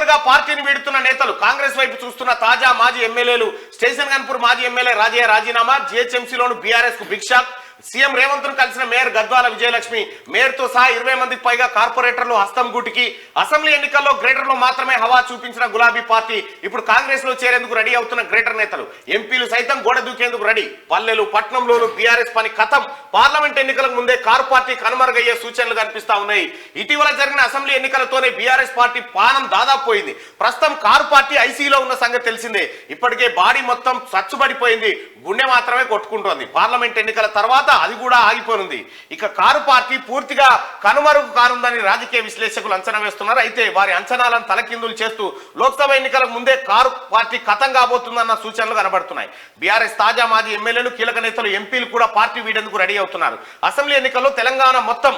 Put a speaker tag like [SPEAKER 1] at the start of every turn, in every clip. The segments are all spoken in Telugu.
[SPEAKER 1] ఒక్కొక్కరుగా పార్టీని వీడుతున్న నేతలు. కాంగ్రెస్ వైపు చూస్తున్న తాజా మాజీ ఎమ్మెల్యేలు. స్టేషన్ గన్పూర్ మాజీ ఎమ్మెల్యే రాజయ్య రాజీనామా, జిహెచ్ఎంసీలోను బీఆర్ఎస్ కు బిగ్ షాక్. సీఎం రేవంత్ ను కలిసిన మేయర్ గద్వాల విజయలక్ష్మి. మేయర్ తో సహా 20 మందికి పైగా కార్పొరేటర్లు హస్తం గూటికి. అసెంబ్లీ ఎన్నికల్లో గ్రేటర్ లో మాత్రమే హవా చూపించిన గులాబీ పార్టీ ఇప్పుడు కాంగ్రెస్ లో చేరేందుకు రెడీ అవుతున్న గ్రేటర్ నేతలు. ఎంపీలు సైతం గోడ దూకేందుకు రెడీ. పల్లెలు పట్నంలోను బీఆర్ఎస్ పని ఖతం. పార్లమెంట్ ఎన్నికలకు ముందే కారు పార్టీ కనుమరుగయ్యే సూచనలు కనిపిస్తా ఉన్నాయి. ఇటీవల జరిగిన అసెంబ్లీ ఎన్నికలతోనే బీఆర్ఎస్ పార్టీ పానం దాదాపు పోయింది. ప్రస్తుతం కారు పార్టీ ఐసీలో ఉన్న సంగతి తెలిసిందే. ఇప్పటికే బాడీ మొత్తం సచ్చుబడిపోయింది, గుండె మాత్రమే కొట్టుకుంటోంది. పార్లమెంట్ ఎన్నికల తర్వాత అది కూడా ఆగిపోనుంది. ఇక కారు పార్టీ పూర్తిగా కనుమరుగు కానుందని రాజకీయ విశ్లేషకులు అంచనా వేస్తున్నారు. అయితే వారి అంచనాలను తలకిందులు చేస్తూ లోక్సభ ఎన్నికలకు ముందే కారు పార్టీ ఖతం కాబోతుందన్న సూచనలు కనబడుతున్నాయి. బీఆర్ఎస్ తాజా మాజీ ఎమ్మెల్యేలు, కీలక నేతలు, ఎంపీలు కూడా పార్టీ వీడేందుకు రెడీ అవుతున్నారు. అసెంబ్లీ ఎన్నికల్లో తెలంగాణ మొత్తం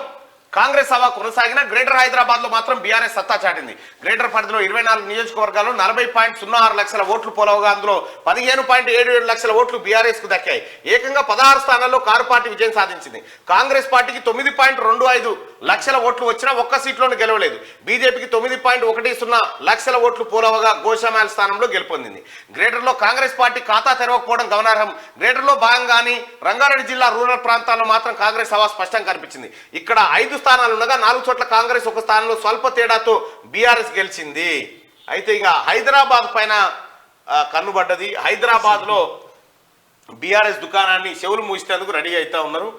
[SPEAKER 1] కాంగ్రెస్ హవా కొనసాగిన గ్రేటర్ హైదరాబాద్ లో మాత్రం బీఆర్ఎస్ సత్తా చాటింది. గ్రేటర్ పరిధిలో 24 నియోజకవర్గాల్లో 40.06 లక్షల ఓట్లు పోలవగా అందులో 15.77 లక్షల ఓట్లు బీఆర్ఎస్ కు దక్కాయి. ఏకంగా 16 స్థానాల్లో కారు పార్టీ విజయం సాధించింది. కాంగ్రెస్ పార్టీకి 9.25 లక్షల ఓట్లు వచ్చినా ఒక్క సీట్లోనూ గెలవలేదు. బీజేపీకి 9.10 లక్షల ఓట్లు పోలవగా గోషామాల్ స్థానంలో గెలుపొందింది. గ్రేటర్ లో కాంగ్రెస్ పార్టీ ఖాతా తెరవకపోవడం గమనార్హం. గ్రేటర్ లో భాగంగాని రంగారెడ్డి జిల్లా రూరల్ ప్రాంతాల్లో మాత్రం కాంగ్రెస్ హవా స్పష్టంగా కనిపించింది. ఇక్కడ 5 స్థానాలు ఉండగా 4 చోట్ల కాంగ్రెస్, ఒక స్థానంలో స్వల్ప తేడాతో బీఆర్ఎస్ గెలిచింది. అయితే ఇక హైదరాబాద్ పైన కన్నుబడ్డది. హైదరాబాద్ లో బీఆర్ఎస్ దుకాణాన్ని చెవులు మూసేందుకు రెడీ అవుతా ఉన్నారు.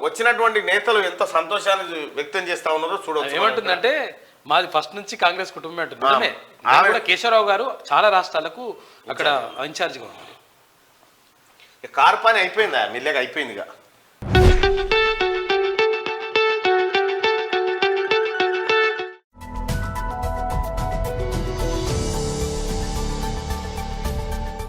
[SPEAKER 1] వచ్చినటువంటి నేతలు ఎంత సంతోషాన్ని వ్యక్తం చేస్తా ఉన్నారో చూడవచ్చు.
[SPEAKER 2] ఏమంటుందంటే మాది ఫస్ట్ నుంచి కాంగ్రెస్ కుటుంబం అంటుంది. కేశవరావు గారు చాలా రాష్ట్రాలకు అక్కడ ఇన్ఛార్జిగా ఉన్నారు.
[SPEAKER 1] కారు పని అయిపోయిందా? మెల్లగా అయిపోయిందిగా.